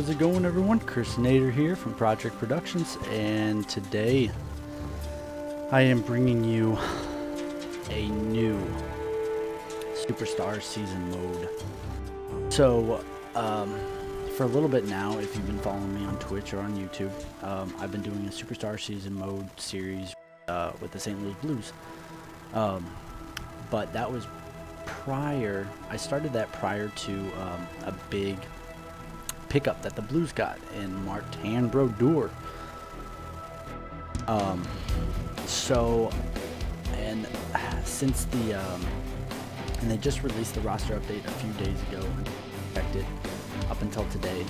How's it going, everyone? Chris Nader here from Project Productions, and today I am bringing you a new Superstar Season mode. So, for a little bit now, if you've been following me on Twitch or on YouTube, I've been doing a Superstar Season mode series with the St. Louis Blues. But that was prior, I started that prior to a big pickup that the Blues got in Martin Brodeur. And since the and they just released the roster update a few days ago and checked it up until today,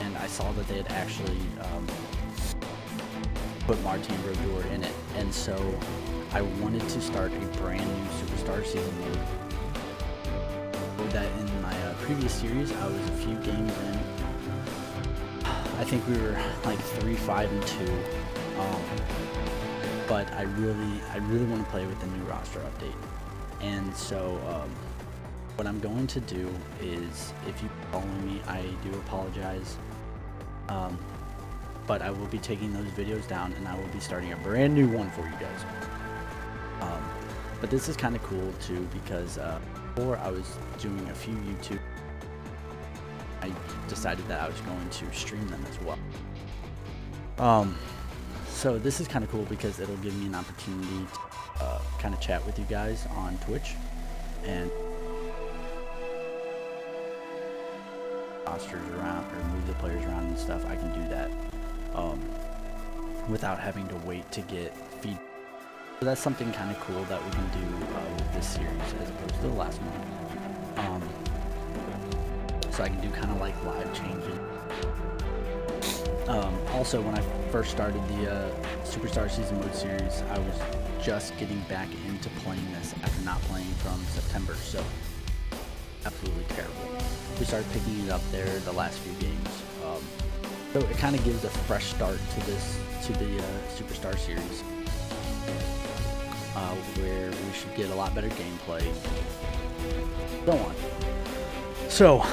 and I saw that they had actually put Martin Brodeur in it, and so I wanted to start a brand new Superstar Season mode. That in my previous series, I was a few games in. I think we were like 3-5-2. But I really want to play with the new roster update. And so what I'm going to do is, if you follow me, I do apologize. But I will be taking those videos down and I will be starting a brand new one for you guys. But this is kind of cool too, because before I was doing a few YouTube, I decided that I was going to stream them as well. So this is kind of cool because it'll give me an opportunity to kind of chat with you guys on Twitch and rosters around or move the players around and stuff. I can do that without having to wait to get feedback. So that's something kind of cool that we can do with this series as opposed to the last one. So I can do kind of like live changing. Also, when I first started the Superstar Season Mode series, I was just getting back into playing this after not playing from September, so absolutely terrible. We started picking it up there the last few games. So it kind of gives a fresh start to the Superstar series. Where we should get a lot better gameplay, so on. So,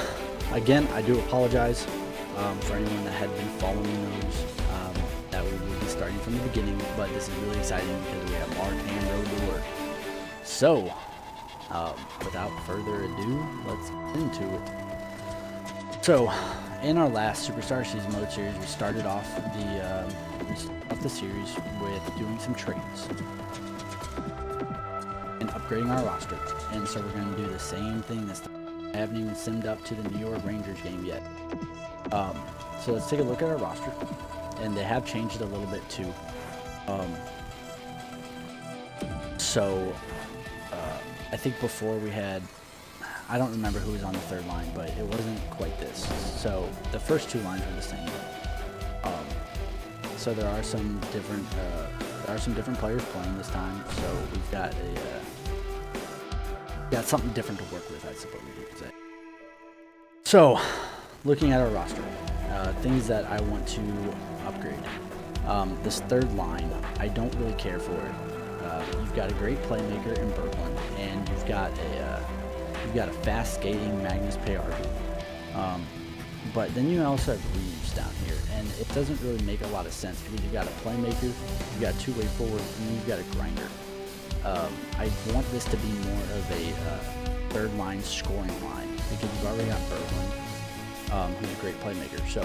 again, I do apologize for anyone that had been following those, that we will be starting from the beginning, but this is really exciting because we have Martin Brodeur. So, without further ado, let's get into it. So, in our last Superstar Season Mode series, we started off the series with doing some trades and upgrading our roster, and so we're going to do the same thing this time. I haven't even simmed up to the New York Rangers game yet. So let's take a look at our roster, and they have changed it a little bit too. I think before we had, I don't remember who was on the third line, but it wasn't quite this. So the first two lines were the same. So there are some different players playing this time. So we've got got something different to work with, I suppose you could say. So, looking at our roster, things that I want to upgrade. This third line, I don't really care for it. You've got a great playmaker in Berglund, and you've got a fast skating Magnus Payarvi. But then you also have Reeves down here, and it doesn't really make a lot of sense because you've got a playmaker, you've got a two-way forward, and then you've got a grinder. I want this to be more of a third line scoring line because you've already got Berglund, who's a great playmaker. So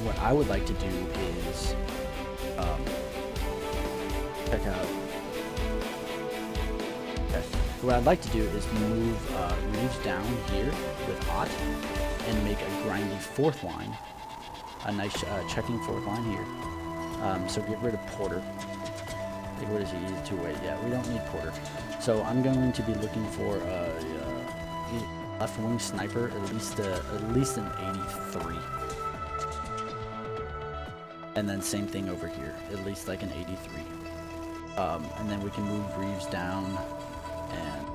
what I would like to do is check out. Okay. What I'd like to do is move Reeves down here with Ott and make a grindy fourth line, a nice checking fourth line here. So get rid of Porter. What is he? He's a two-way. Yeah, we don't need Porter. So I'm going to be looking for a left wing sniper, at least an 83. And then same thing over here, at least like an 83. And then we can move Reeves down, and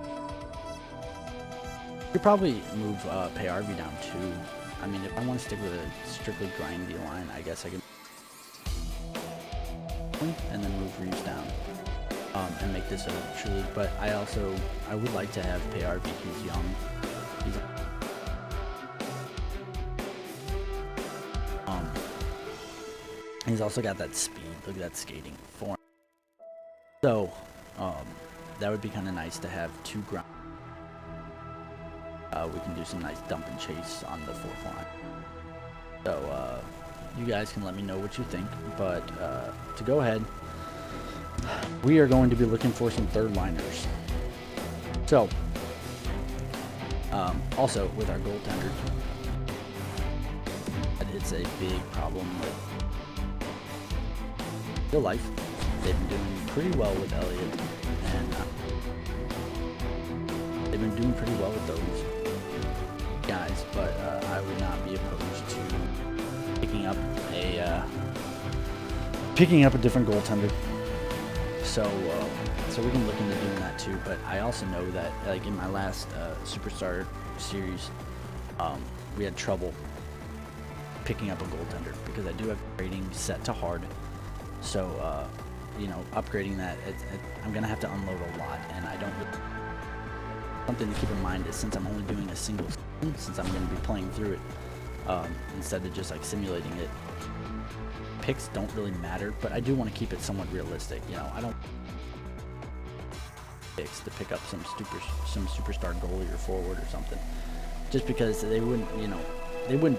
we could probably move Payarvi down too. I mean, if I want to stick with a strictly grindy line, I guess I can. And then move Reeves down and make this a true league. But I would like to have Payarvi. He's young. He's also got that speed. Look at that skating for him. So, that would be kind of nice to have 2 ground. We can do some nice dump and chase on the 4th line. So, you guys can let me know what you think. But, to go ahead, we are going to be looking for some 3rd liners. So, also with our goaltender, it's a big problem with real life. They've been doing pretty well with Elliott, and they've been doing pretty well with those guys. But I would not be opposed to picking up a different goaltender. So we can look into doing that too. But I also know that, like in my last Superstar series, we had trouble picking up a goaltender because I do have rating set to hard. So upgrading that, I'm gonna have to unload a lot, and I don't. Something to keep in mind is, since I'm only doing a single season, since I'm gonna be playing through it instead of just like simulating it, picks don't really matter. But I do want to keep it somewhat realistic. I don't picks to pick up some superstar goalie or forward or something, just because they wouldn't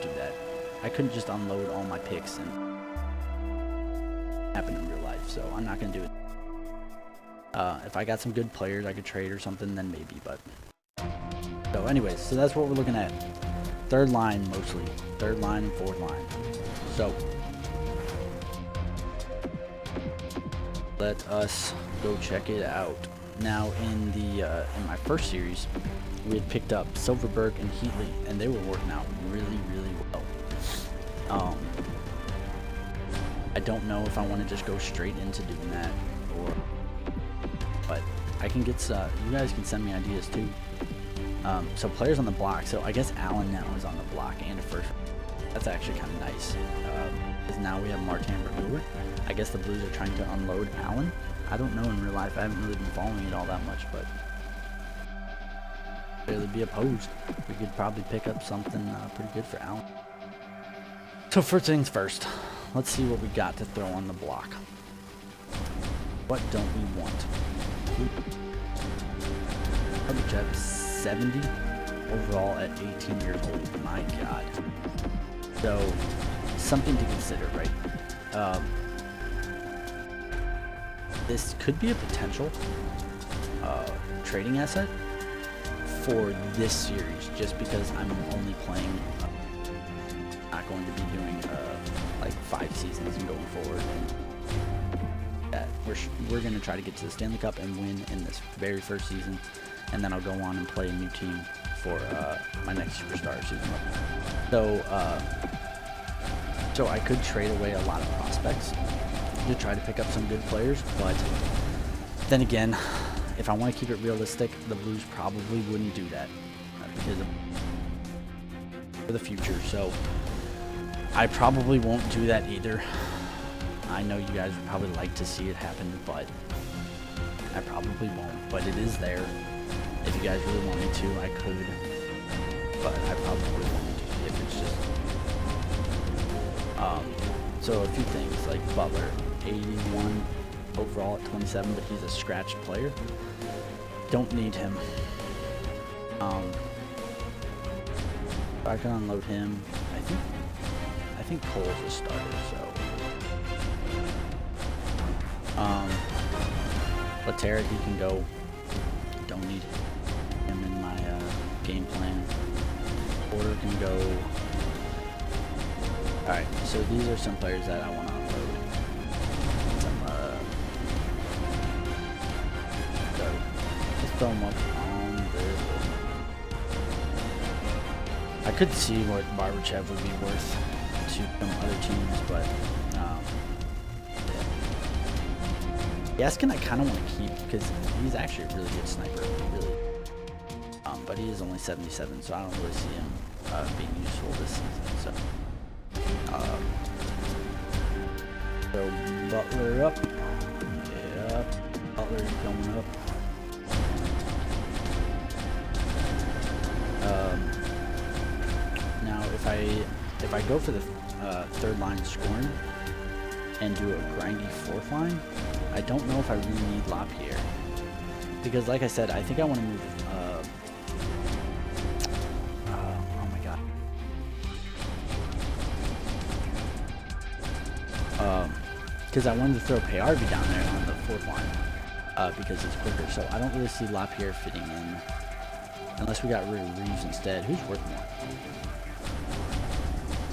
do that. I couldn't just unload all my picks and happen in real life, so I'm not gonna do it. If I got some good players I could trade or something, then maybe. But so anyways, so that's what we're looking at. 3rd line mostly, 3rd line and 4th line. So let us go check it out. Now in my first series, we had picked up Silverberg and Heatley, and they were working out really, really well. I don't know if I want to just go straight into doing that, but I can get you guys can send me ideas too. So players on the block. So I guess Allen now is on the block and a first. That's actually kind of nice. Because now we have Martin Bergouwer. I guess the Blues are trying to unload Allen. I don't know in real life. I haven't really been following it all that much, but barely be opposed. We could probably pick up something pretty good for Allen. So first things first, let's see what we got to throw on the block. What don't we want? Jeff is 70 overall at 18 years old. My God. So something to consider, right? This could be a potential trading asset for this series, just because I'm only playing. Not going to be doing like 5 seasons and going forward. That we're going to try to get to the Stanley Cup and win in this very first season, and then I'll go on and play a new team for my next Superstar season. So I could trade away a lot of prospects to try to pick up some good players, but then again, if I want to keep it realistic, the Blues probably wouldn't do that because of for the future. So I probably won't do that either. I know you guys would probably like to see it happen, but I probably won't. But it is there. If you guys really want me to, I could, but I probably won't if it's just. So a few things like Butler, 81 overall at 27, but he's a scratched player. Don't need him. If I can unload him, I think Cole's a starter, so. Laterra, he can go. Don't need him in my game plan. Porter can go. Alright, so these are some players that I want to unload. So let's throw them up on this. I could see what Barbashev would be worth to some other teams, but Gaskin I kind of want to keep because he's actually a really good sniper, really. But he is only 77, so I don't really see him being useful this season. So Butler up. Yeah, Butler's going up. Now if I go for the third line scoring, and do a grindy fourth line, I don't know if I really need LaPierre. Because like I said, I think I want to move, oh my god. Because I wanted to throw Payarby down there on the fourth line, because it's quicker. So I don't really see LaPierre fitting in, unless we got rid of Reeves instead. Who's worth more?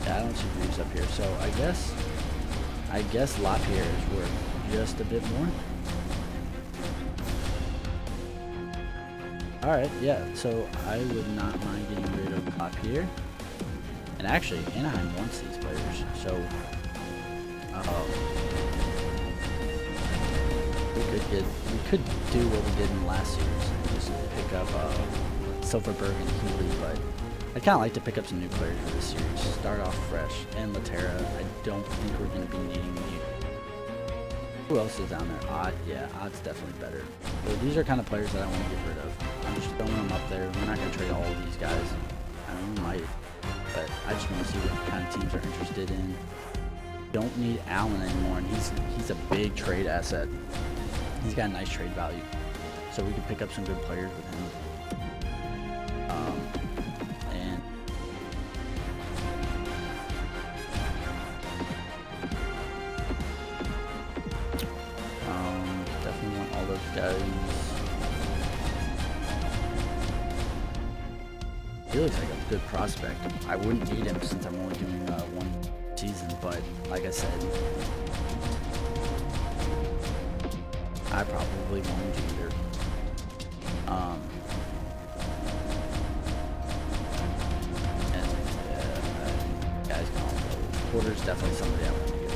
Yeah, I don't see Reeves up here. So I guess LaPierre is worth just a bit more. Alright, yeah, so I would not mind getting rid of LaPierre. And actually, Anaheim wants these players, so we could do what we did in the last series and just pick up Silverberg and Healy, but I'd kind of like to pick up some new players for this series. Start off fresh, and Laterra, I don't think we're going to be needing you. Who else is down there? Odd, yeah, Odd's definitely better. So these are kind of players that I want to get rid of. I'm just throwing them up there. We're not going to trade all of these guys. I mean, we might, but I just want to see what kind of teams are interested in. Don't need Allen anymore, and he's a big trade asset. He's got a nice trade value, so we can pick up some good players with him. Definitely want all those guys. He looks like a good prospect. I wouldn't need him since I'm only doing one season, but like I said, I probably won't either. And guys, Porter's definitely somebody I want to get rid of.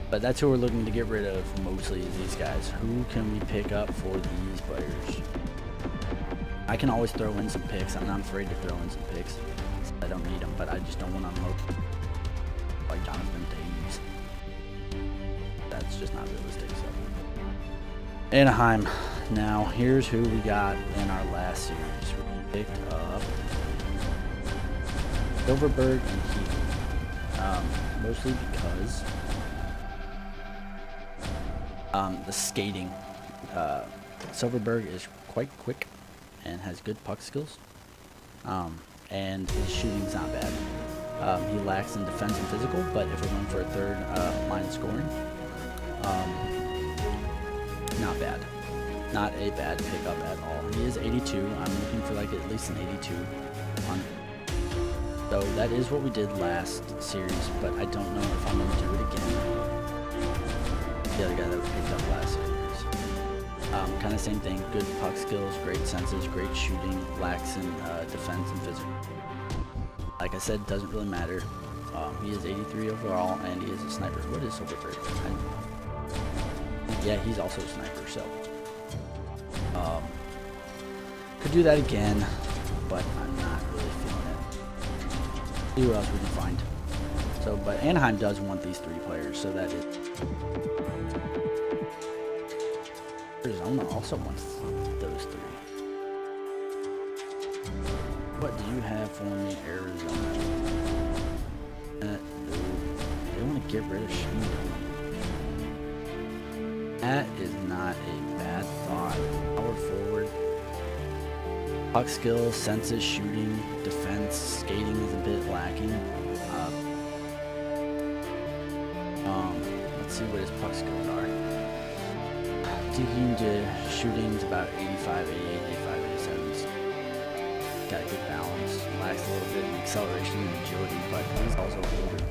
But that's who we're looking to get rid of mostly, is these guys. Who can we pick up for these players? I can always throw in some picks. I'm not afraid to throw in some picks. I don't need them, but I just don't want to unload like Jonathan Davies. That's just not realistic. So Anaheim. Now here's who we got in our last series. We picked up Silverberg and Heath. Mostly because the skating. Silverberg is quite quick and has good puck skills, and his shooting's not bad. He lacks in defense and physical, but if we're going for a third line scoring, not bad. Not a bad pickup at all. He is 82. I'm looking for like at least an 82 on it. So that is what we did last series, but I don't know if I'm going to do it again. The other guy that we picked up last series. Kind of same thing, good puck skills, great senses, great shooting, lacks in defense and physical. Like I said, doesn't really matter. He is 83 overall, and he is a sniper. What is Silverberg? Yeah, he's also a sniper, so. Could do that again, but I'm not really feeling it. See who else we can find. So, but Anaheim does want these three players, so that is. Arizona also wants those three. What do you have for me, Arizona? They want to get rid of Schmid. That is not a bad thought. Power forward. Puck skills, senses, shooting, defense, skating is a bit lacking. Let's see what his puck skills are. Digging to shooting's about 85, 88, 85, 87. Got a good balance. Lacks a little bit in acceleration and agility, but he's also older.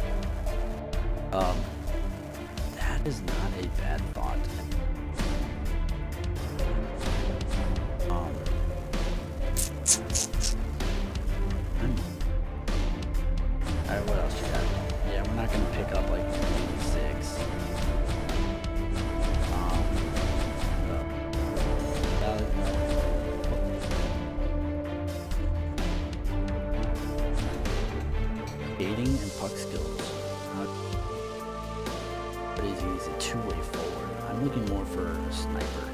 That is not a bad thought. Alright, what else you got? Yeah, we're not gonna pick up like 86. Skating and puck skills. But he's a two-way forward. I'm looking more for a sniper.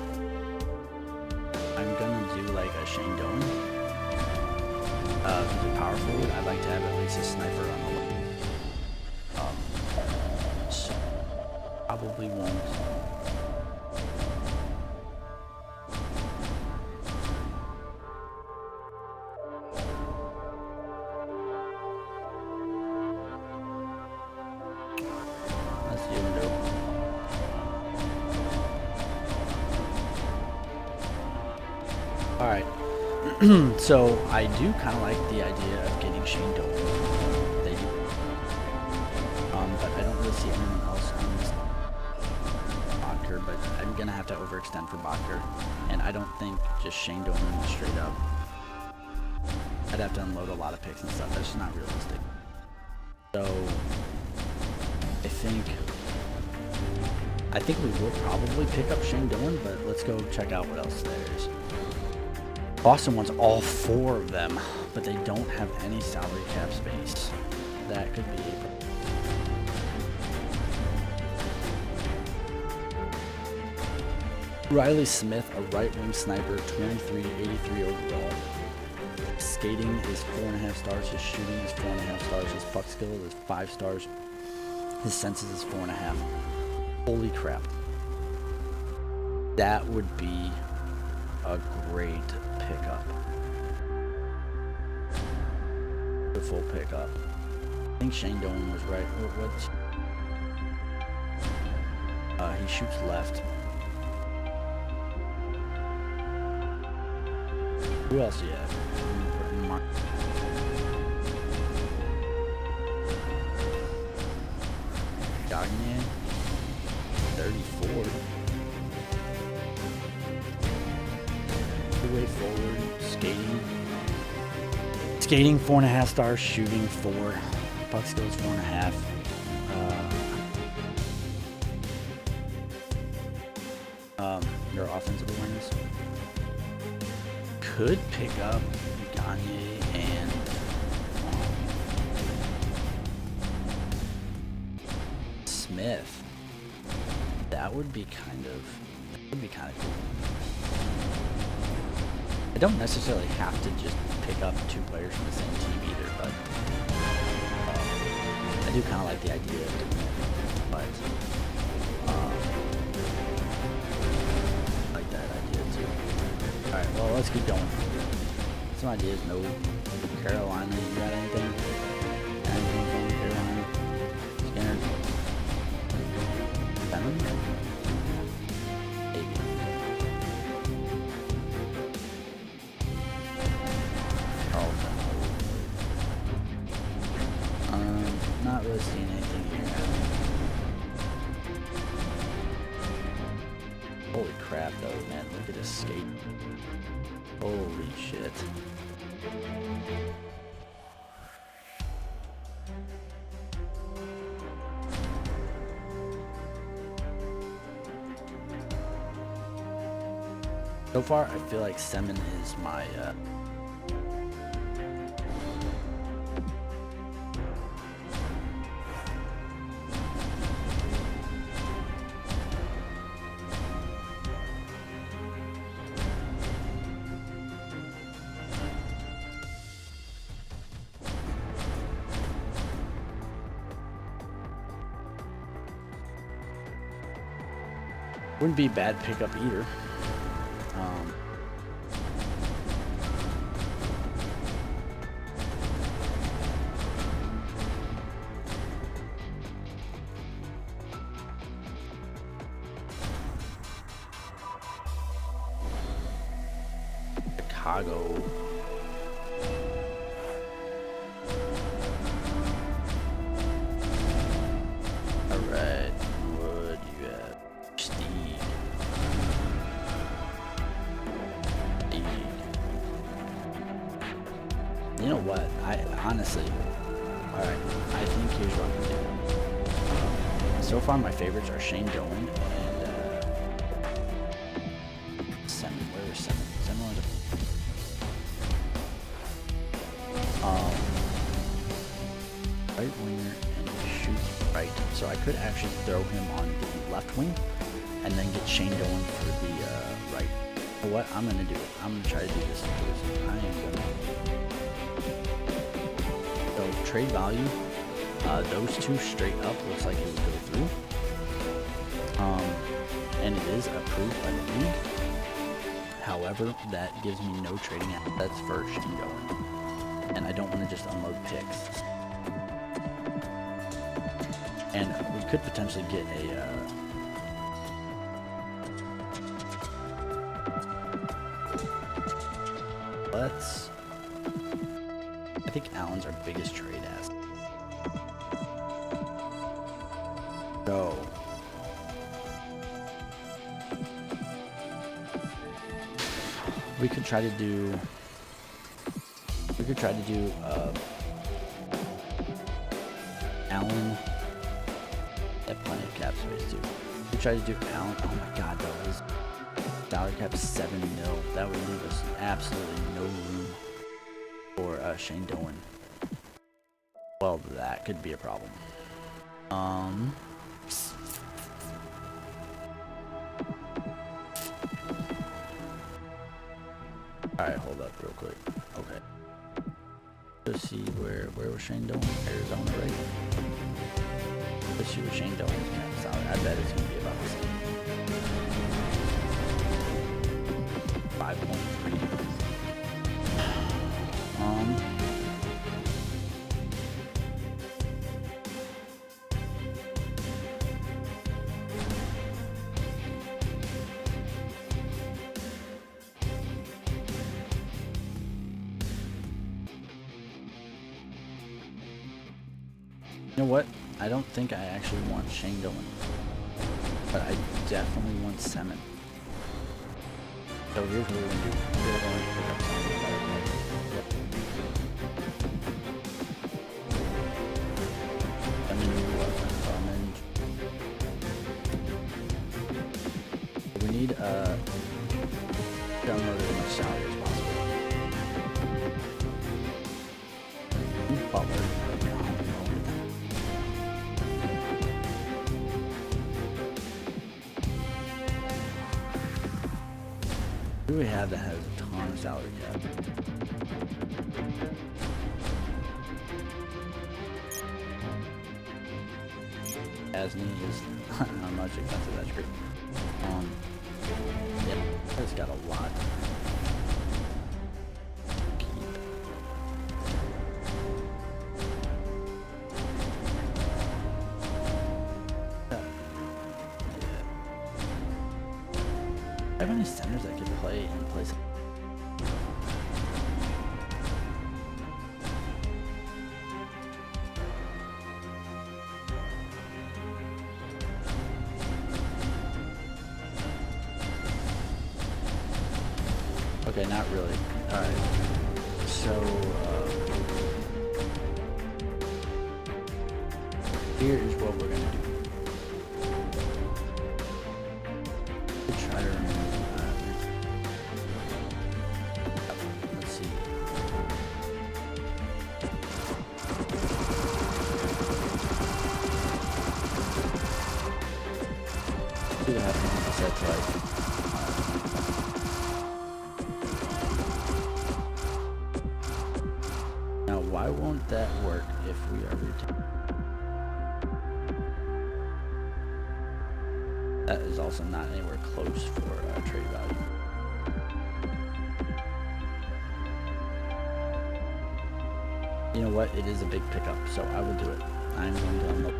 I'm gonna do like a Shane Doan. Who's a power forward. I'd like to have at least a sniper on the left. So probably won't. Alright, so I do kind of like the idea of getting Shane Doan. They do. But I don't really see anyone else on this Bodker, but I'm going to have to overextend for Bodker. And I don't think just Shane Doan straight up. I'd have to unload a lot of picks and stuff. That's just not realistic. So, I think we will probably pick up Shane Doan, but let's go check out what else there is. Boston wants all 4 of them, but they don't have any salary cap space. That could be a problem. Riley Smith, a right wing sniper, 23, 83 overall. Skating is 4.5 stars. His shooting is 4.5 stars. His puck skill is 5 stars. His senses is 4.5. Holy crap. That would be a great pickup. Beautiful pickup. I think Shane Doan was right. He shoots left. Who else do you have? Gagne, 34. Way forward, skating 4.5 stars, shooting 4, puck skills 4.5. Your offensive awareness could pick up Gagne and Smith. That would be kind of cool. I don't necessarily have to just pick up 2 players from the same team either, but I do kind of like the idea of doing it. But I like that idea too. Alright, well, let's keep going. Some ideas. No. Carolina, you got anything? Anything from Carolina? Skinner? Benham? Not really seeing anything here. Holy crap though, man. Look at this skate. Holy shit. So far, I feel like Semin is my wouldn't be a bad pickup either. Chicago. All right, what do you have? Steve. You know what? I honestly, all right. I think here's what I'm gonna do. So far, my favorites are Shane Doan and Semin. Where was Semin? Semin was right winger and shoots right. So I could actually throw him on the left wing and then get Shane Doan for the right. So what I'm gonna do, I'm gonna try to do this. I am gonna. So trade value, those two straight up looks like it would go through. And it is approved by the league. However, that gives me no trading assets for Shane Doan. And I don't want to just unload picks. And we could potentially get a I think Allen's our biggest trade asset. So we could try to do Allen at plenty of cap space too. We try to do Allen. Oh my god, though, his salary cap is $7 million. That would leave us absolutely no room for Shane Doan. Well, that could be a problem. Alright, hold up real quick. Okay. Let's see where was Shane Doan? Arizona, right? Let's see what Shane Doan's cap salary. I bet it's gonna be about the same. 5.3. You know what? I don't think I actually want Shane Doan, but I definitely want Semin. So here's what we're gonna do. We're going to pick up something better. We need to unload as much salary as possible. Butler. Who do we have that has a ton of salary cap? Asney is not much expensive, that's great. Yeah, it's got a lot. I have any centers that can play in place. Okay, not really. Alright. So, here is what we're gonna do. Try to remember. Let's see. See what happens if that's right. Now, why won't that work if we are retained? That is also not anywhere close for trade value. You know what? It is a big pickup, so I will do it. I'm going to unload.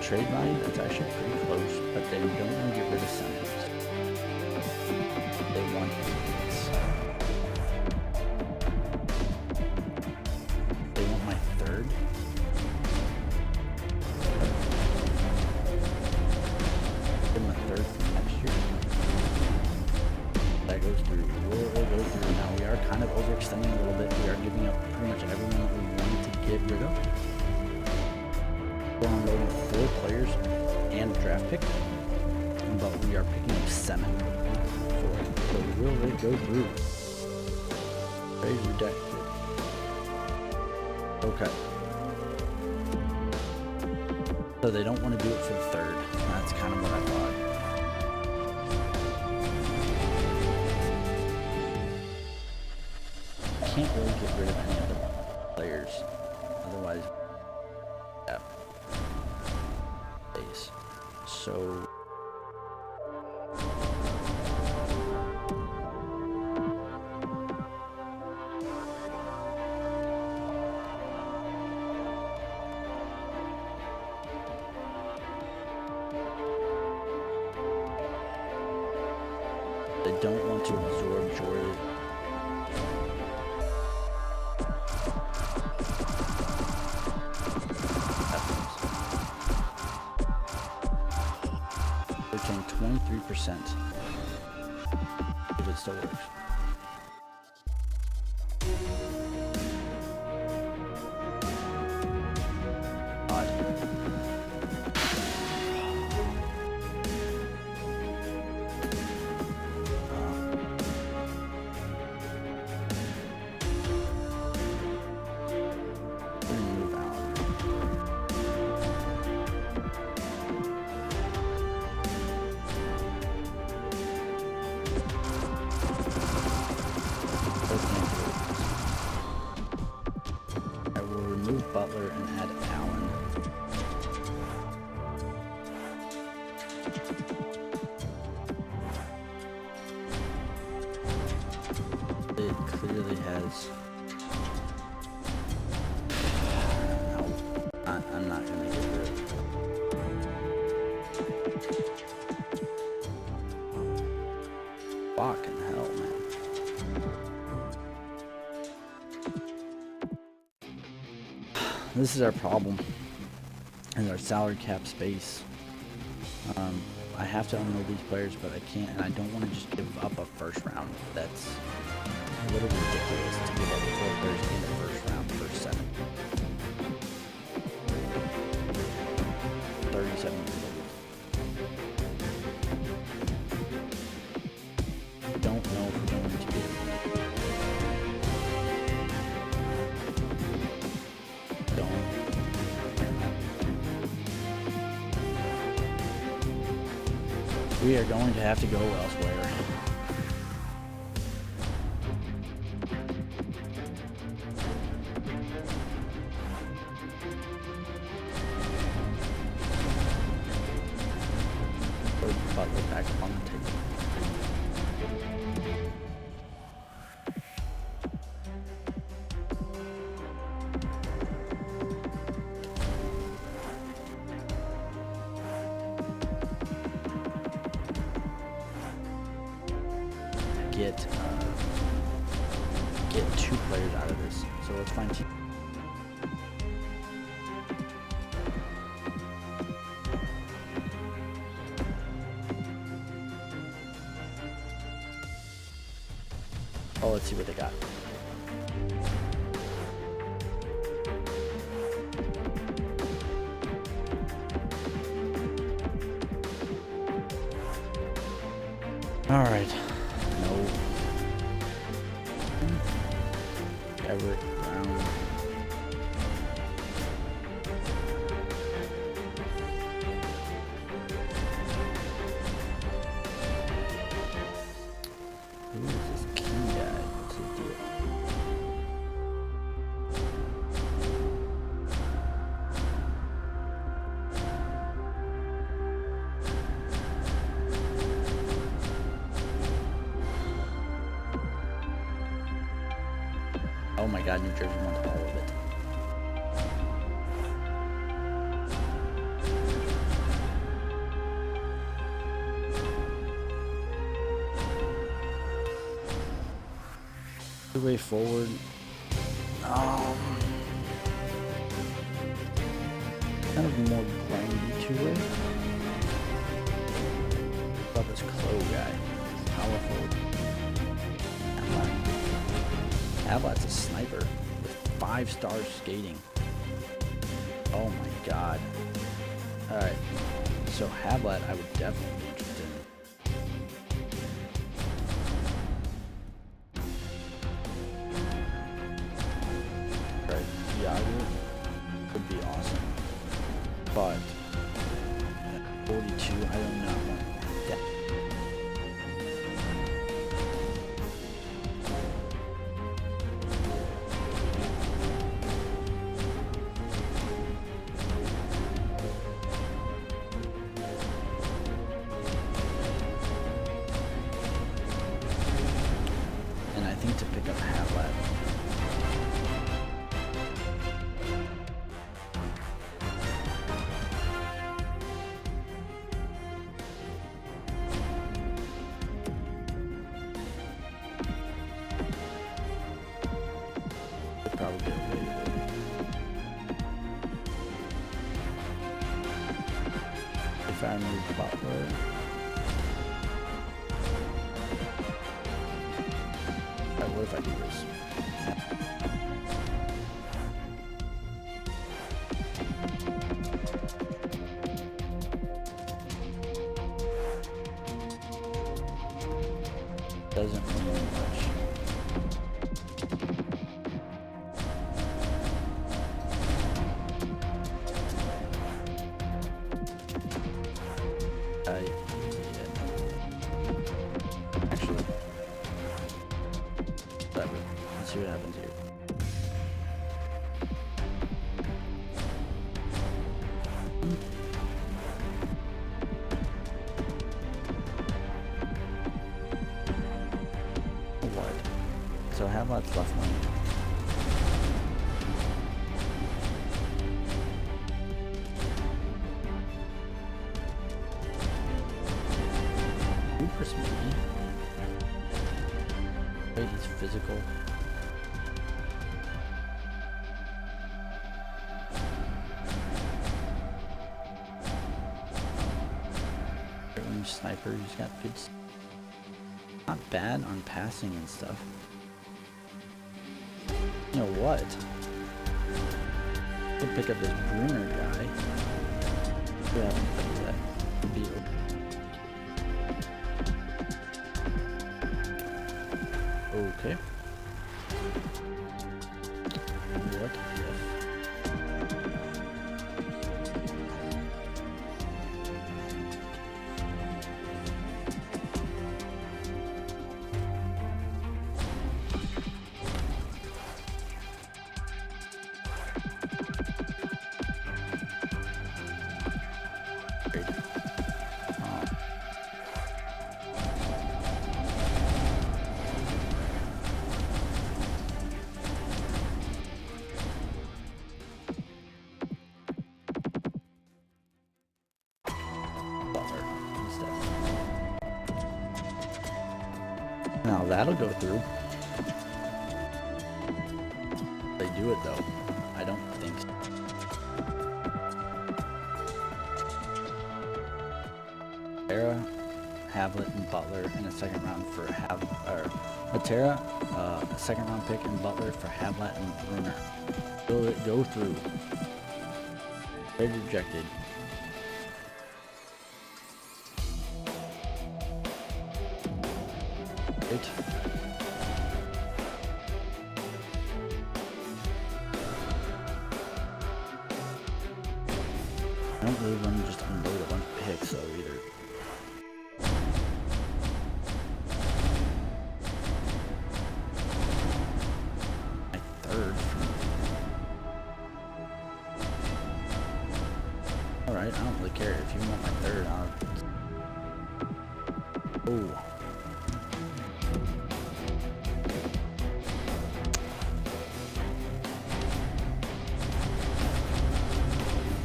Trade value, that's actually pretty close, but they don't want to get rid of Simmons. They want this. They want my third. Give them a third for next year. through. Will it go through? Now we are kind of overextending a little bit. We are giving up pretty much everyone that we wanted to get rid of. We're unloading 4 players and a draft pick, but we are picking up 7 for it. So will it go through? Very redacted. Okay. So they don't want to do it for the 3rd. That's kind of what I thought. Can't really get rid of any other players. Otherwise, yeah. Base. So they don't want to absorb Jordan. They're taking 23%. If it still works. Odd. I will remove Butler and add Allen. It clearly has. No, I'm not gonna get rid of it. Fucking hell, man. This is our problem, and our salary cap space. I have to unload these players, but I can't, and I don't want to just give up a 1st round. That's a little ridiculous to give up 4 players in the 1st round for 7. 37 years old. I don't know if we're going to get it. We are going to have to go elsewhere. Put Butler back on the table. Get 2 players out of this. So let's find two. Oh, let's see what they got. All right. No. Everett Brown. Who is this key guy? What's his deal? Oh my God, New Jersey wants all of it. The way forward. Kind of more grindy two-way. About this Clo guy. Power forward. Havlat's a sniper with 5-star skating. Oh my god. Alright, so Havlat I would definitely be interested in. Alright, Yager would be awesome. But at 42, I do not want that. And I think to pick up Havlat, probably get away with it. If I remove Butler, what if I do this? Doesn't really mean much. Actually, whatever. Let's see what happens here. What? So Havlat's left money. Super speedy. Wait, he's physical. Range sniper, he's got good. Not bad on passing and stuff. You know what? Could pick up this Bruner guy. Yeah, that would be okay. What if? Now that'll go through. They do it though. I don't think so. Matera, Havlat, and Butler in a second round for Matera, a second round pick, and Butler for Havlat and Bruner. Will it go through? They're rejected. Right. I don't really want to just unload a bunch of picks though either. My third. Alright, I don't really care. If you want my third, I'll... Oh.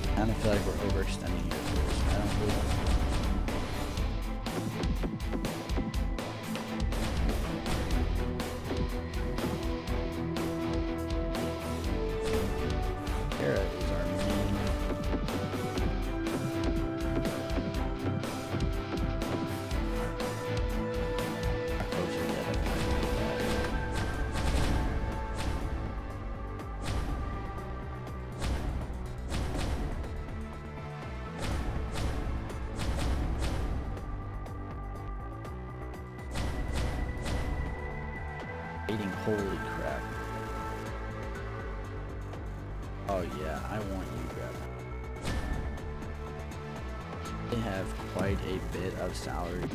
I kind of feel like we're overextending here. I don't really... Kara is our main... Our coach is dead. Eating, holy crap. Oh yeah, I want you, grab. They have quite a bit of salary.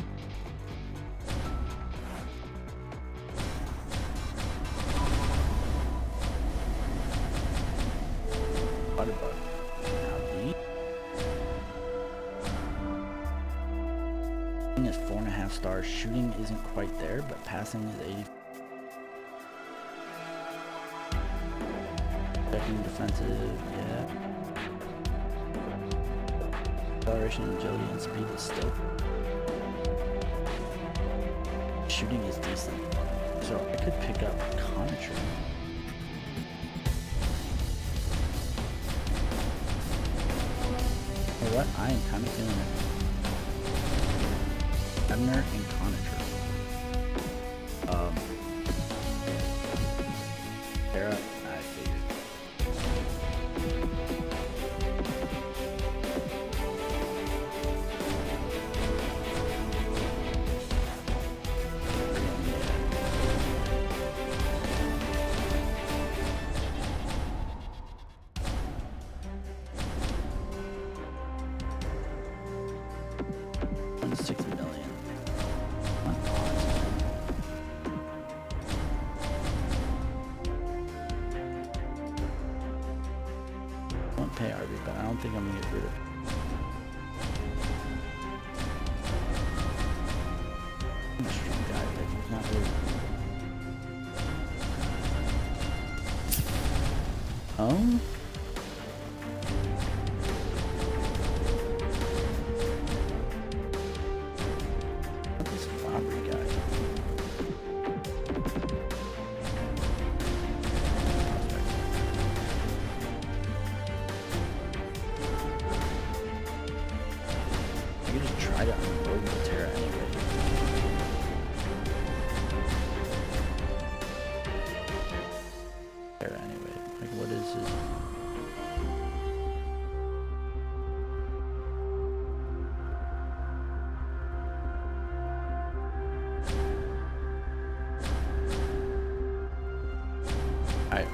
Butterbug. Now the is 4.5 stars. Shooting isn't quite there, but passing is 80. Checking defensive, yeah. Acceleration, agility, and speed is still. Shooting is decent, so I could pick up Contra. You know what? I am kind of feeling it. Ebner and Contra. Sarah, I figured. Pay RB, but I don't think I'm gonna get rid of it. I'm a strong guy, but he's not really. Oh? What is Fabry guy? Try to unload the Terra anyway. Terra anyway. Like, what is this?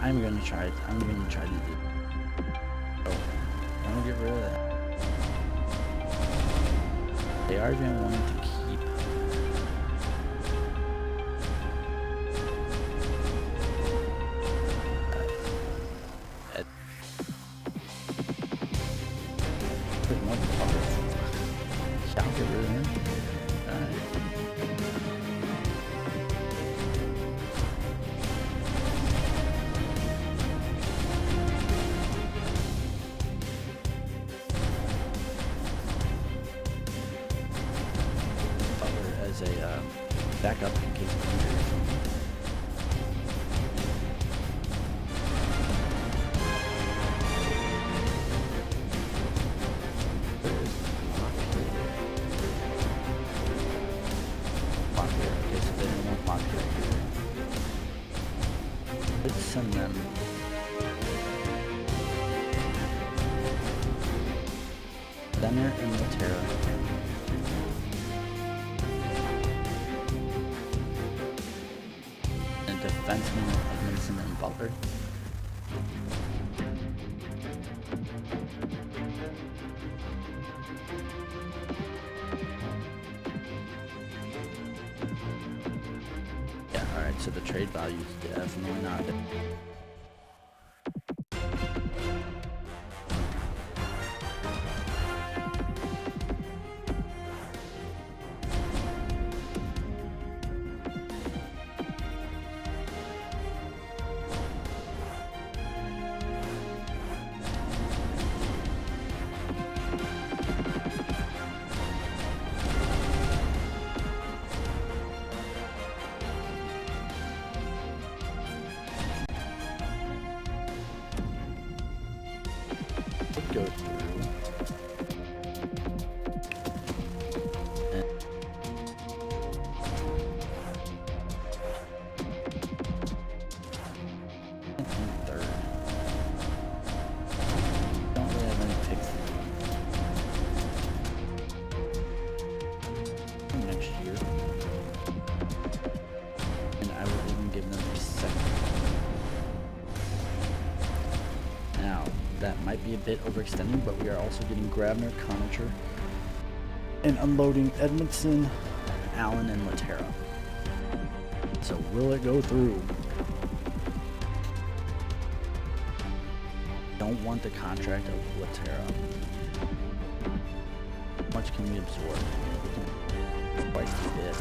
I'm gonna try it. I'm gonna try to do. Oh, I'm gonna get rid of that. They are going to want to keep. Put one part. I'll get rid of him. Alright. As a backup in case of injury or something. Where is Lockyer? Okay, so they didn't want Lockyer here. Let's send them. Benner and Matera. Defenseman, Edmondson, and Butler. Yeah, alright, so the trade value is definitely not it. that might be a bit overextending, but we are also getting Grabner, Conacher, and unloading Edmondson, Allen, and Laterra. So will it go through? Don't want the contract of Laterra. How much can we absorb? We can twice the bid.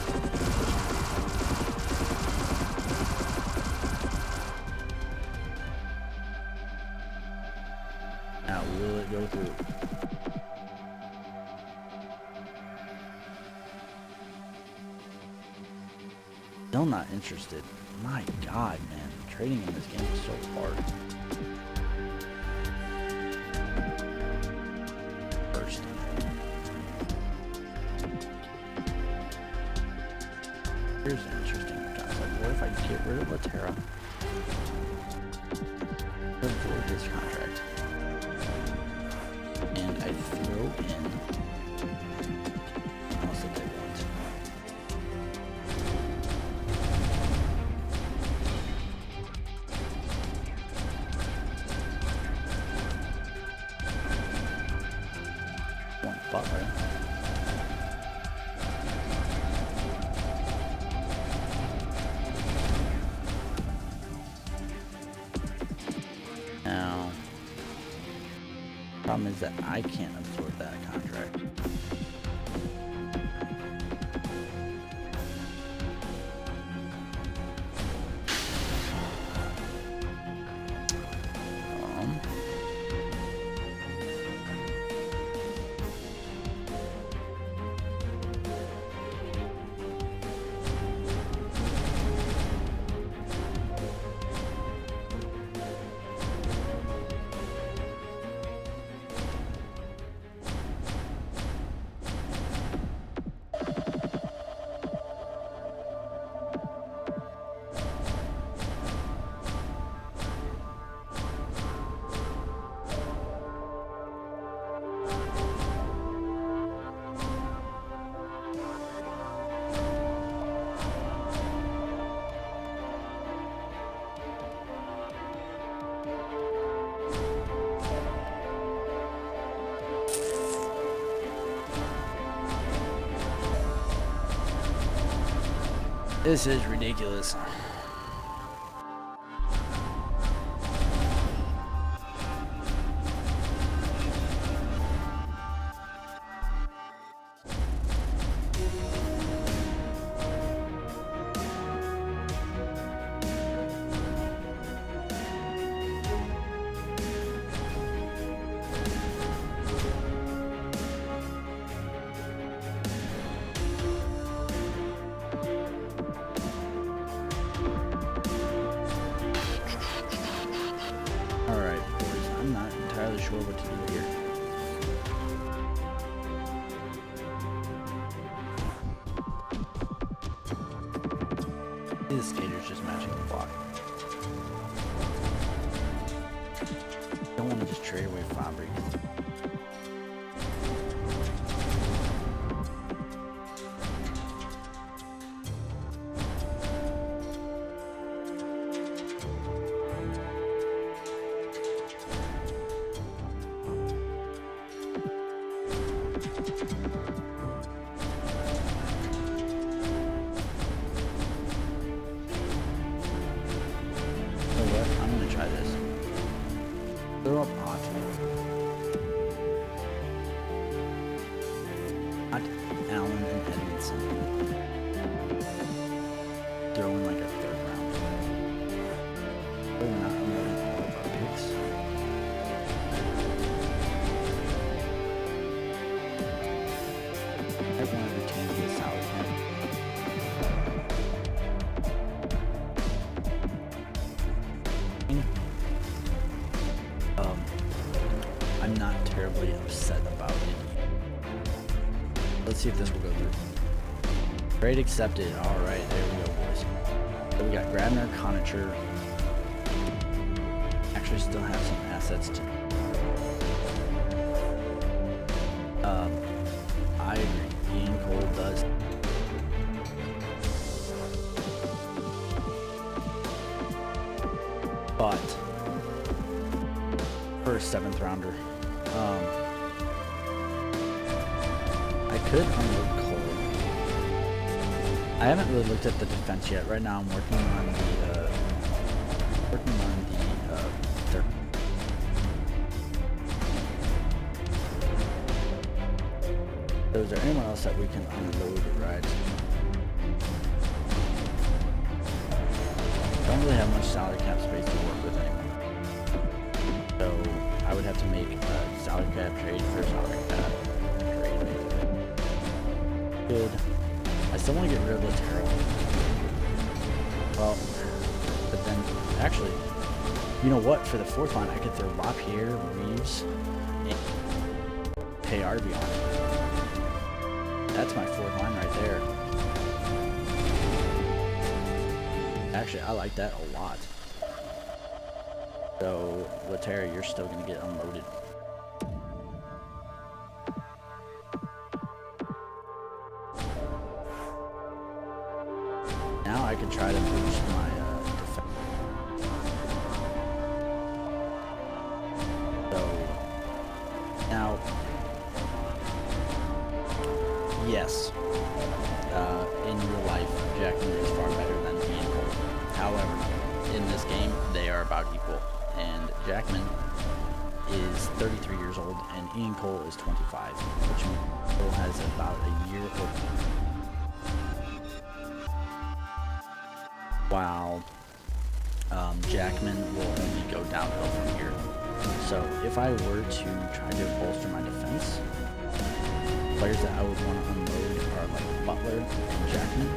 Now, will it go through? Still not interested. My God, man. Trading in this game is so hard. First. Here's an interesting job. Like, what if I get rid of Laterra? Avoid his contract. And I throw in. What else did they want? One Butler. Now, problem is that I can't absorb that contract. This is ridiculous. Sure what to do here. The skater's just matching the block. Don't want to just trade away Fabry. Throw up Ott, Allen, and Edmondson. Throw in like a third round. We're not unloading all of our picks. I want to retain his salary cap. I'm not terribly upset about it. Let's see if this will go through. Trade accepted. Alright, there we go, boys. So we got Grabner, Conacher. Actually still have some assets to I agree. Ian Cole does. But for a 7th rounder. I could unload Cole. I haven't really looked at the defense yet. Right now, I'm working on the third. So is there anyone else that we can unload, right? Don't really have much salary cap space to work with anymore. So I would have to make a salary cap trade for salary cap trade. Good. I still want to get rid of Latero. Well, but then actually, you know what? For the 4th line, I could throw LaPierre, Reeves, and pay RB on it. That's my 4th line right there. Actually, I like that a lot. So, Latera, you're still going to get unloaded. Now I can try to boost my defense. So, now, yes, in real life, Jackman is far better than Ian Cole. However, in this game, they are about equal. And Jackman is 33 years old, and Ian Cole is 25, which means Cole has about a year or while Jackman will only go downhill from here. So if I were to try to bolster my defense, players that I would want to unload are like Butler and Jackman,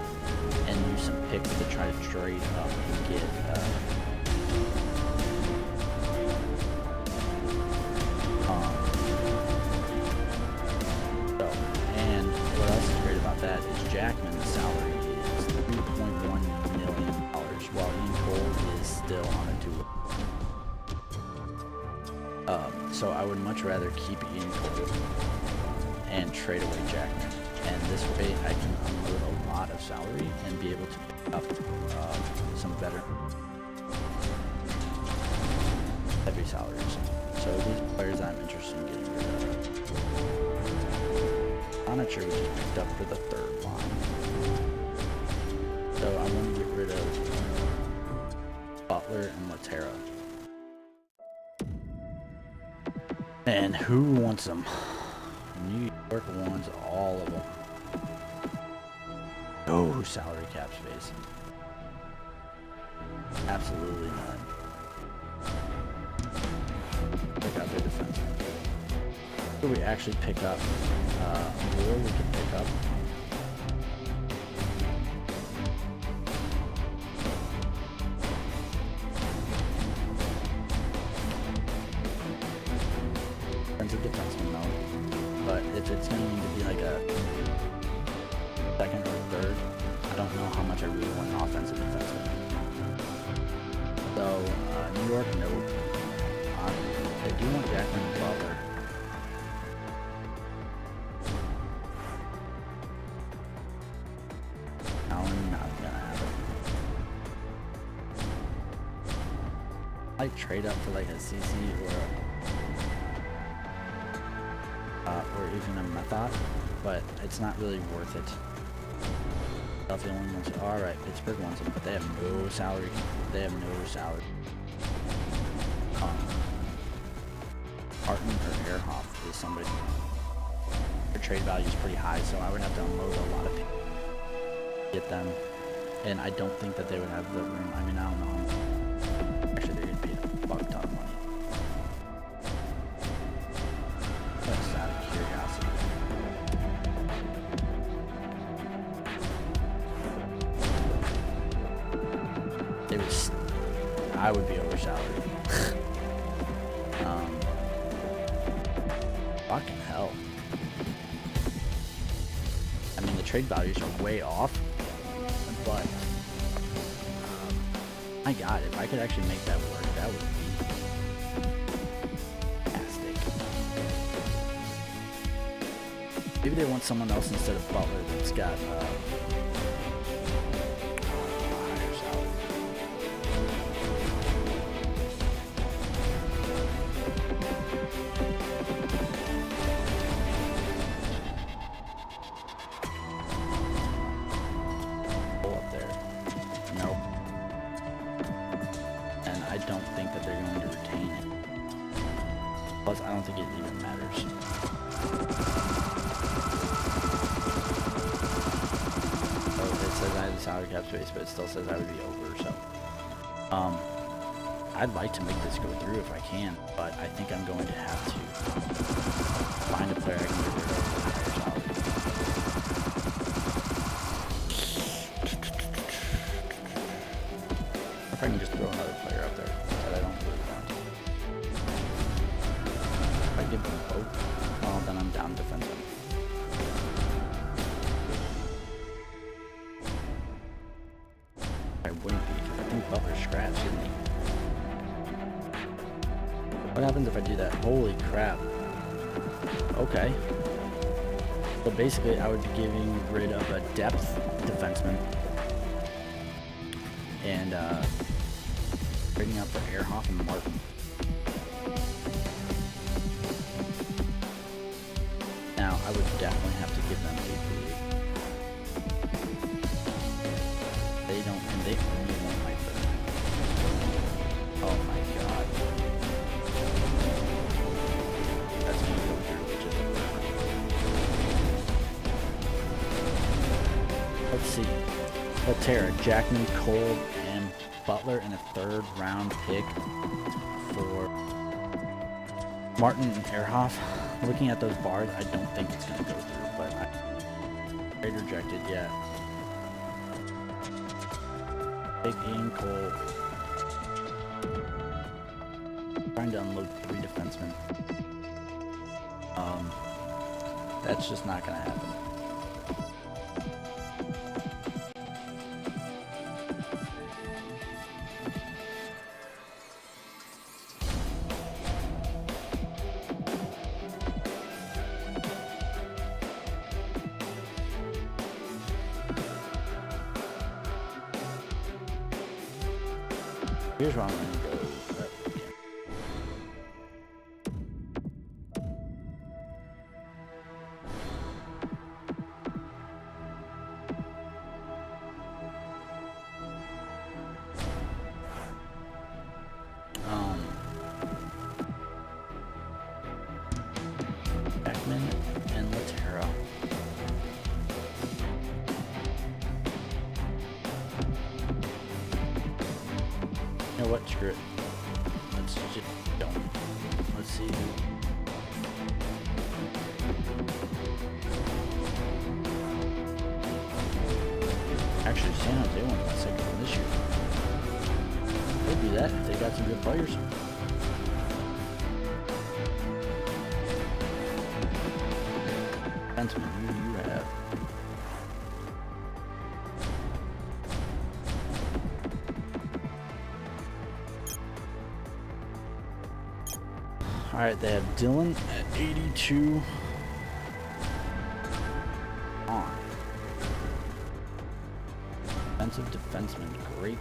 and use some picks to try to trade up and get and what else is great about that is Jackman's salary is $3.1 million, while Ian Cole is still on a 2. So I would much rather keep Ian Cole and trade away Jackman, and this way I can unload a lot of salary and be able to pick up some better heavy salaries. So these players I'm interested in getting rid of. Onacher we just picked up for the 3rd line. So I want to get rid of Butler and Latera. And who wants them? New York wants all of them. No salary cap space. Absolutely none. Pick up their defense. So we actually pick up more we can pick up. Defensive defenseman though. But if it's going to need to be like a 2nd or 3rd, I don't know how much I really want an offensive defenseman. So, New York, no. I do want Jackman and Butler. Allen, not gonna happen. I'd trade up for like a CC or even a Method, but it's not really worth it. Philadelphia only wants it. Alright, Pittsburgh wants it, but they have no salary. They have no salary. Hartman or Ehrhoff is somebody. Their trade value is pretty high, so I would have to unload a lot of people to get them. And I don't think that they would have the room. I mean, I don't know. Actually, they're going to pay a fuck ton of money. Just out of curiosity. They would. I would be oversalaried. Fucking hell. I mean, the trade values are way off, but my God, if I could actually make that work, that would be fantastic. Maybe they want someone else instead of Butler that's got higher salary. don't think that they're going to retain it. Plus, I don't think it even matters. Oh, it says I have the salary cap space, but it still says I would be over, so. I'd like to make this go through if I can, but I think I'm going to have to find a player I can get rid of for a higher salary. If I can just throw another player up there that I don't really want. If I give them both, well, then I'm down defenseman. I wouldn't be. I think Butler scratched, didn't he? What happens if I do that? Holy crap. Okay. So basically, I would be getting rid of a depth defenseman. And bringing up for Ehrhoff and Martin. Now, I would definitely have to give them a boost. They don't, and they only want my third. Oh my god. That's going to go through, which is a let's see. Laterra, Jackman, Cole, and Butler, and a third-round pick for Martin and Ehrhoff. Looking at those bars, I don't think it's going to go through, but I rejected, yeah. Big Ian Cole. Trying to unload 3 defensemen. That's just not going to happen. Here's where I'm going to go. Beckman and Laterra. You know what? Screw it. Let's just go. Let's see. Actually, San Jose won the second one this year. They'll do that if they got some good players. Defenseman, who do you have? Alright, they have Dylan at 82 on. Defensive defenseman, great.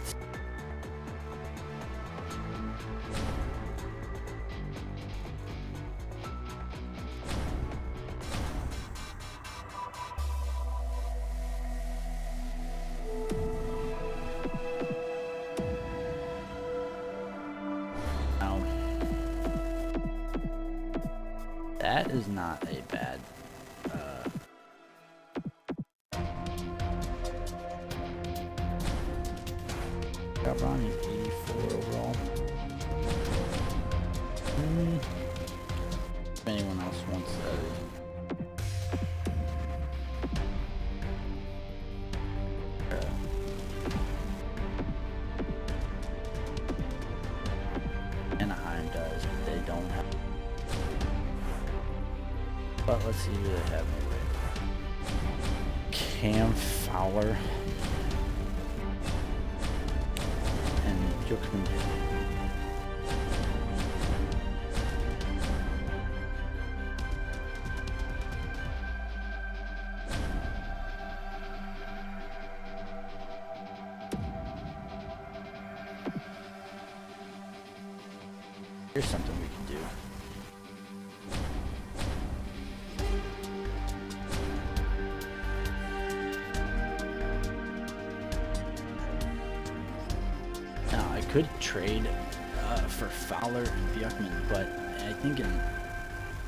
That is not a bad got Ronnie 84 overall. If anyone else wants Anaheim does, but they don't have. But let's see who they have anyway. Cam Fowler and Joachim. Here's something we can do. Now I could trade for Fowler and Bjorkman, but I think in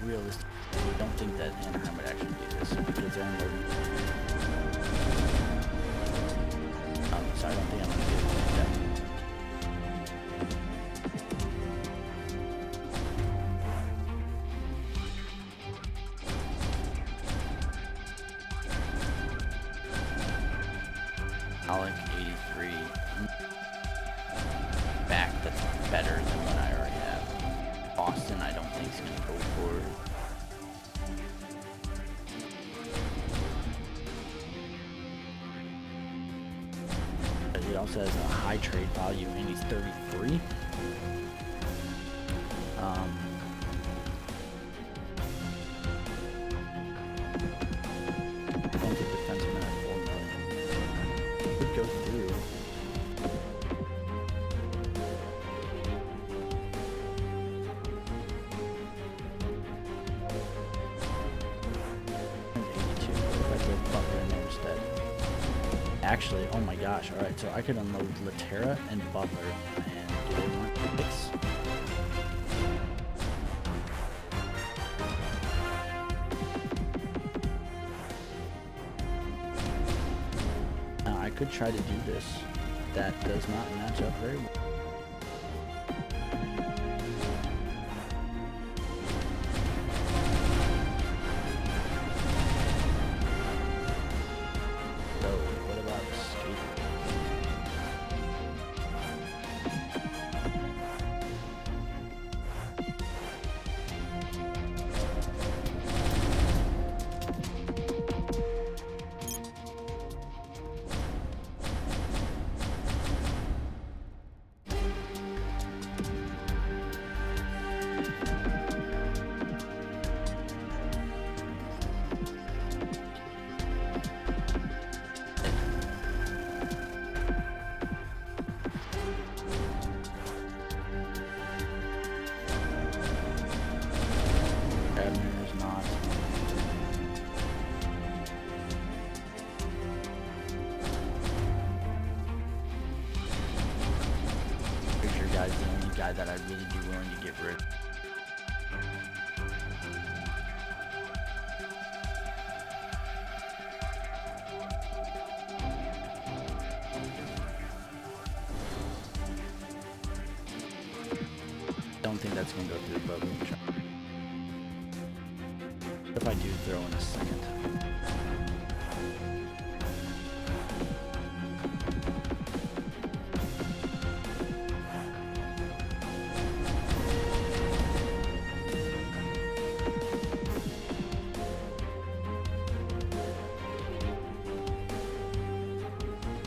realistic, I don't think that Anaheim would actually do this because they're unloading. So I don't think I'm going to do it like that. Alec 83 back that's better than what I already have. Austin I don't think is going to go for it. He also has a high trade value and he's 33. I don't think defenseman at 4 million would go through. Actually, oh my gosh, alright, so I could unload Laterra and Butler, and do they want picks? Now, I could try to do this. That does not match up very well. Guy's the only guy that I'd really be willing to get rid of. Don't think that's gonna go through, but we can try. If I do throw in a second.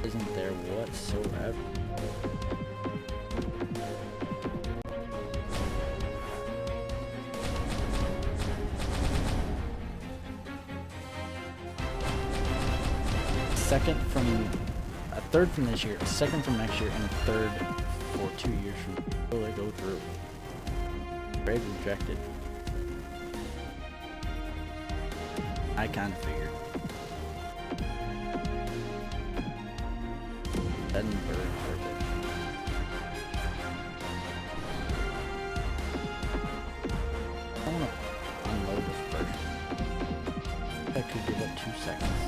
Isn't there whatsoever. Second from a third from this year, a second from next year, and a third for 2 years from. Will they go through? Grade rejected. I kind of figured. Edinburgh, perfect. I want to unload this first. I could give it 2 seconds.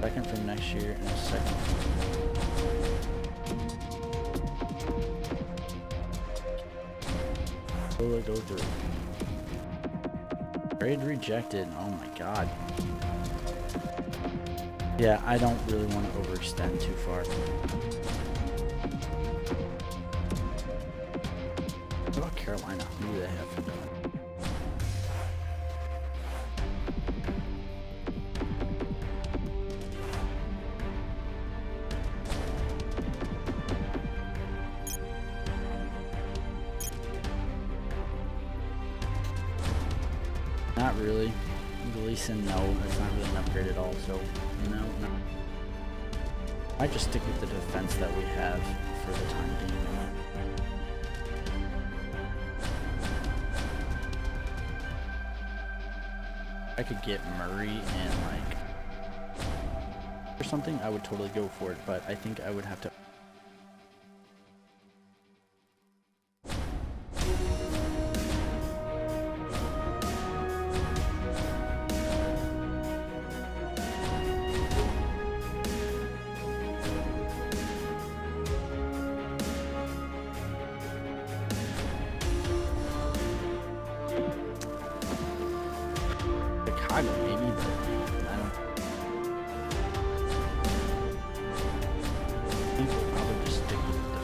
Second from next year and a second. Will it go through? Grade rejected. Oh my god. Yeah, I don't really want to overextend too far. What about Carolina? Who do they have for that? Not really. Gleason, no, that's not really an upgrade at all, so no. I just stick with the defense that we have for the time being. I could get Murray and like or something, I would totally go for it, but I think I would have to. Chicago, maybe, but I don't think we'll probably just stick with the.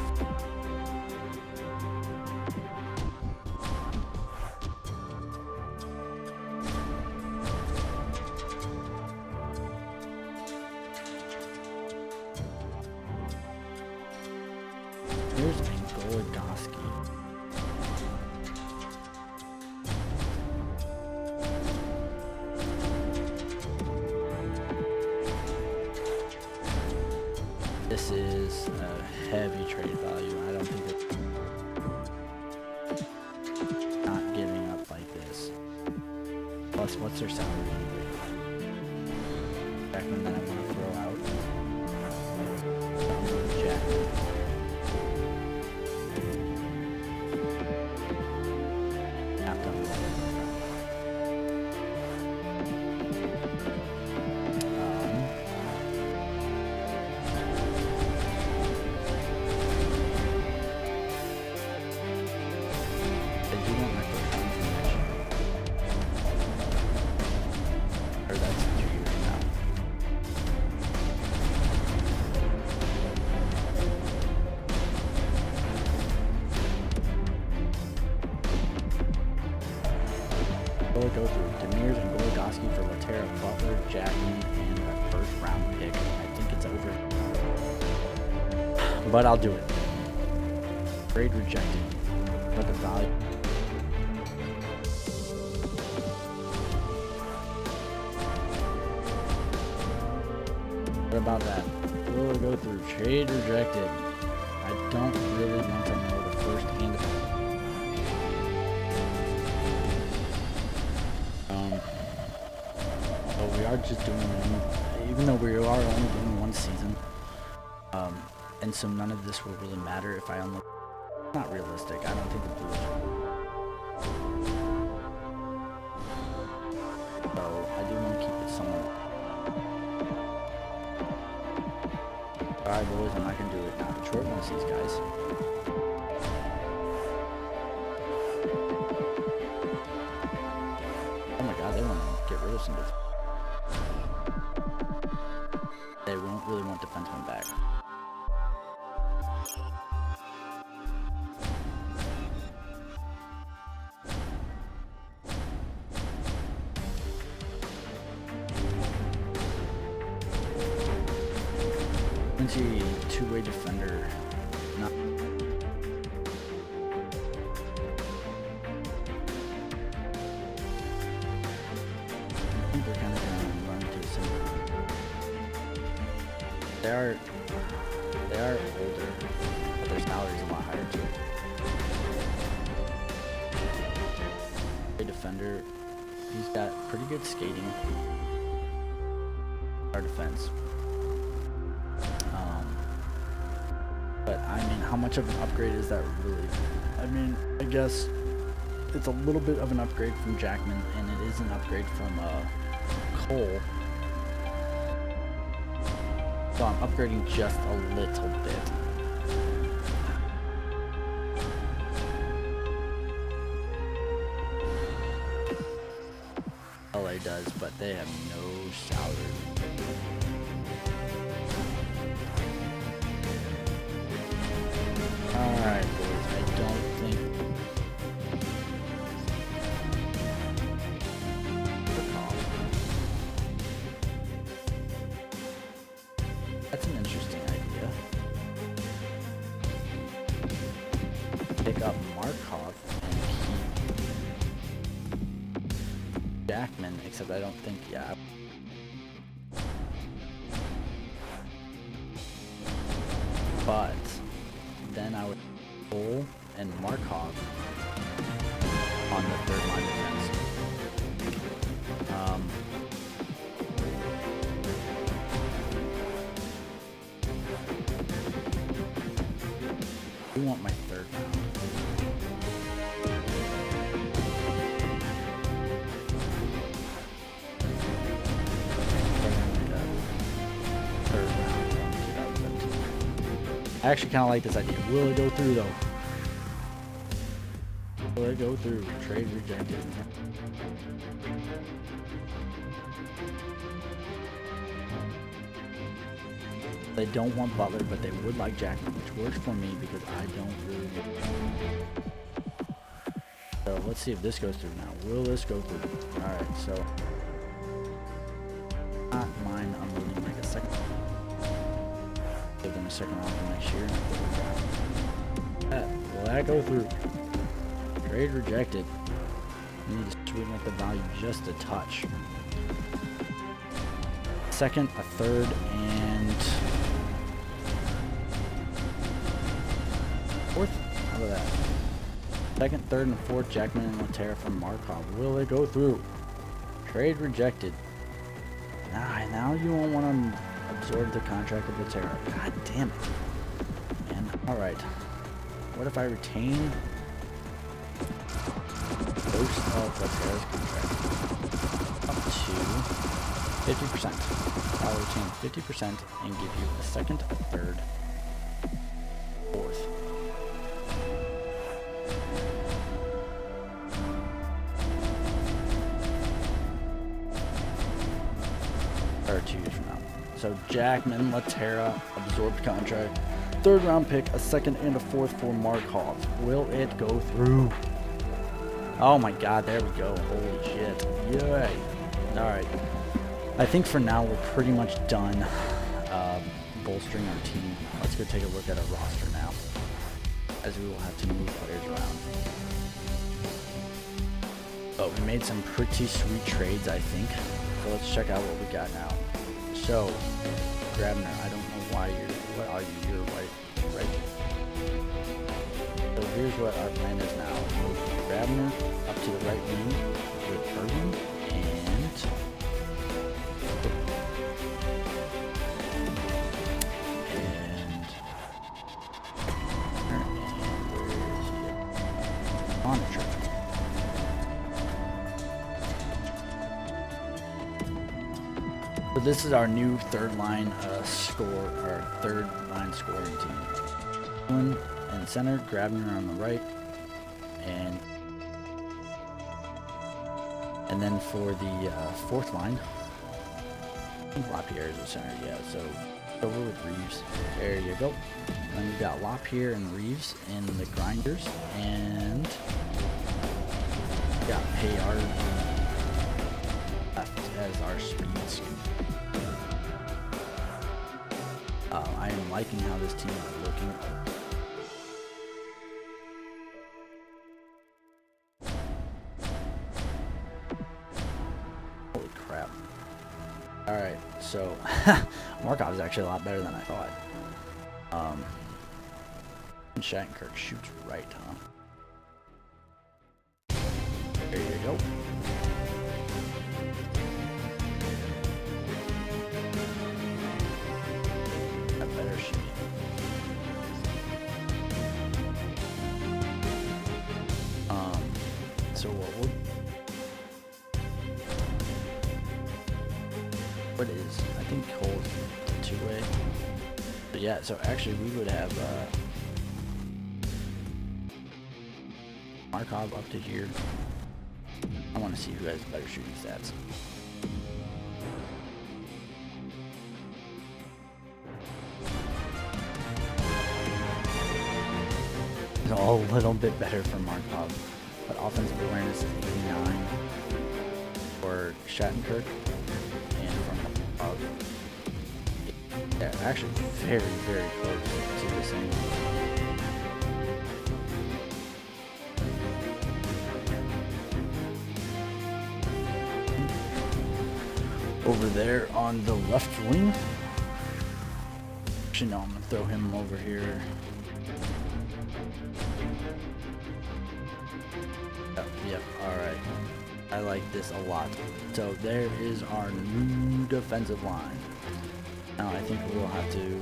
Here's Goligoski. This is a heavy trade value. I don't think it's not giving up like this. Plus, what's their salary anyway? Jackman that I want to throw out. Jackman. Tapped on go through Demirs and Goligoski for Laterra, Butler, Jackman, and a first round pick. I think it's over. But I'll do it. Trade rejected. But the value. What about that? We'll go through trade rejected. I don't really want to know the first and the we are just doing one, even though we are only doing one season, and so none of this will really matter if I only. Not realistic. I don't think the Blues. So I do want to keep it somewhat. All right, boys, I'm not gonna do it now. Detroit wants these guys. Oh my God, they want to get rid of some. They won't really want defensemen back. Quincy, two-way defender. Not. I think they're kind of going to run to some. They are older, but their salary's a lot higher too. A defender, he's got pretty good skating. Our defense. But I mean, how much of an upgrade is that really? I mean, I guess it's a little bit of an upgrade from Jackman, and it is an upgrade from Cole. So I'm upgrading just a little bit. LA does, but they have no salary. Alright, boys, I don't think. That's an interesting idea. Pick up Markov and keep Jackman, except I don't think, yeah. But then I would Cole and Markov on the third line defense. I want my third round. Third round from 2017. I actually kind of like this idea. Will it go through though? Will it go through? Trade rejected. They don't want Butler, but they would like Jackman, which works for me because I don't really get. So let's see if this goes through now. Will this go through? Alright, so not mine unloading like a second. Give them a second round for next year. Will that go through? Trade rejected. I need to sweeten up the value just a touch. Second, a third, and fourth? How about that? Second, third, and fourth, Jackman and Laterra from Markov. Will it go through? Trade rejected. Now you won't want to absorb the contract of Laterra. God damn it. Man, alright. What if I retain most of Laterra's contract? Up to 50%. I'll retain 50% and give you a second, a third, fourth. Or 2 years from now. So Jackman, Laterra, absorbed contract, third round pick, a second and a fourth for Markov. Will it go through? Oh my god, there we go. Holy shit. Yay. Alright. I think for now we're pretty much done bolstering our team. Let's go take a look at our roster now, as we will have to move players around. But we made some pretty sweet trades, I think. So let's check out what we got now. So, Grabner, I don't know why what are you? You're white, right? So here's what our plan is now. Move Grabner up to the right wing with Irvin, and monitor. So this is our new third line third line scoring team. In center, Grabner on the right, and then for the fourth line, I think LaPierre is the center. Yeah, so over with Reeves. There you go. And then we've got LaPierre and Reeves in the grinders, and we got Payard left as our speed scoop. I am liking how this team is looking. Holy crap. Alright, so Markov is actually a lot better than I thought. And Shattenkirk shoots right, huh? There you go. Better shoot. So what is, I think Cole's the two-way. But yeah, so actually we would have Markov up to here. I want to see who has better shooting stats. A little bit better for Markov, but offensive awareness is 89 for Shattenkirk, and from Markov, yeah, actually very, very close to the same. Over there on the left wing, actually no, I'm gonna throw him over here. Yep, alright. I like this a lot. So there is our new defensive line. Now I think we'll have to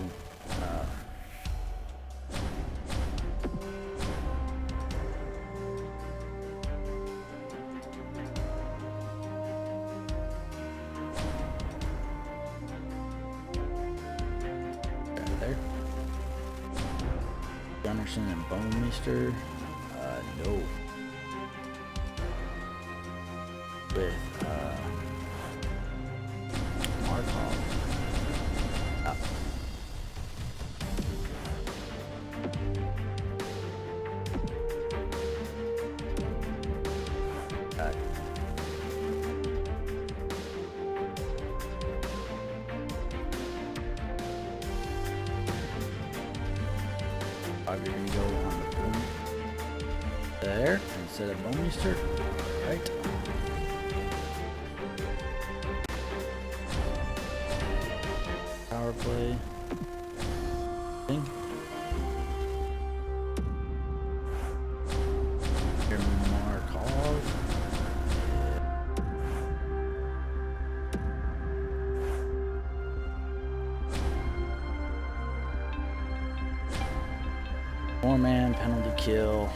Gunnarsson and Bonemeister. No. With Markov. Up. Got You're going to go on the boom there instead of Bonemeister. Right. Power play. Thing. Your Markov. Four-man penalty kill.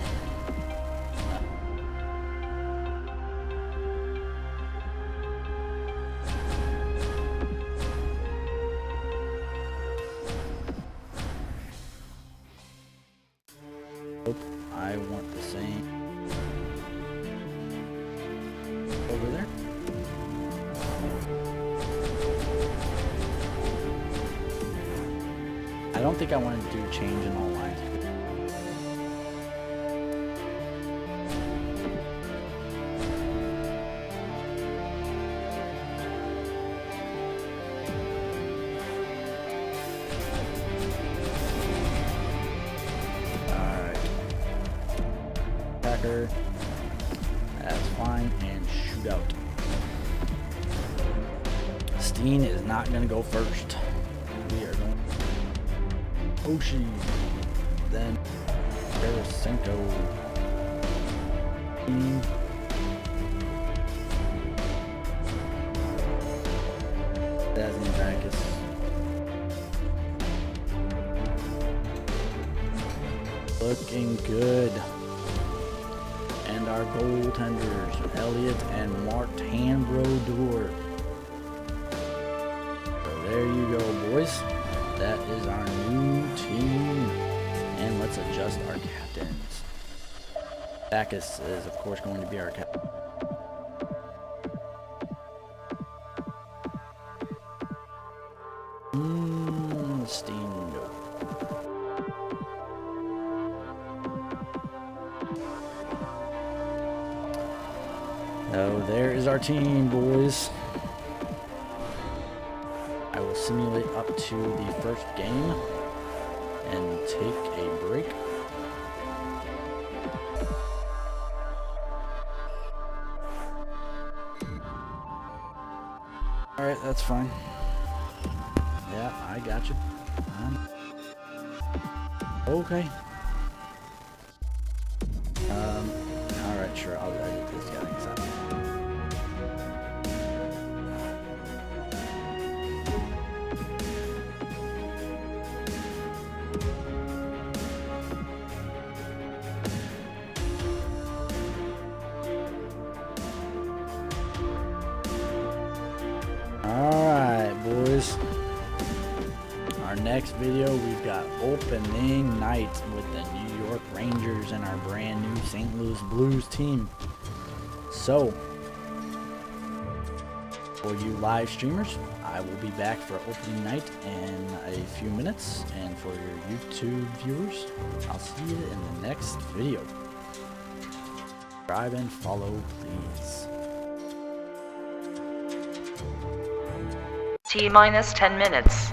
Nope, I want the same over there. I don't think I want to do change in all lines. That's fine, and shoot out. Steen is not going to go first. We are going Oshie, then Tarasenko. That's in Bacchus. Looking good. And our goaltenders, Elliott and Mark Handbrodeur. So there you go, boys. That is our new team. And let's adjust our captains. Bacchus is, of course, going to be our captain. Steen, no. So there is our team, boys. I will simulate up to the first game and take a break. Alright, that's fine. Yeah, I got you. Okay. Alright, sure, I'll get this guy excited. Alright, boys. Our next video, we've got opening night with the New York Rangers and our brand new St. Louis Blues team. So, for you live streamers, I will be back for opening night in a few minutes. And for your YouTube viewers, I'll see you in the next video. Subscribe and follow, please. T-minus 10 minutes.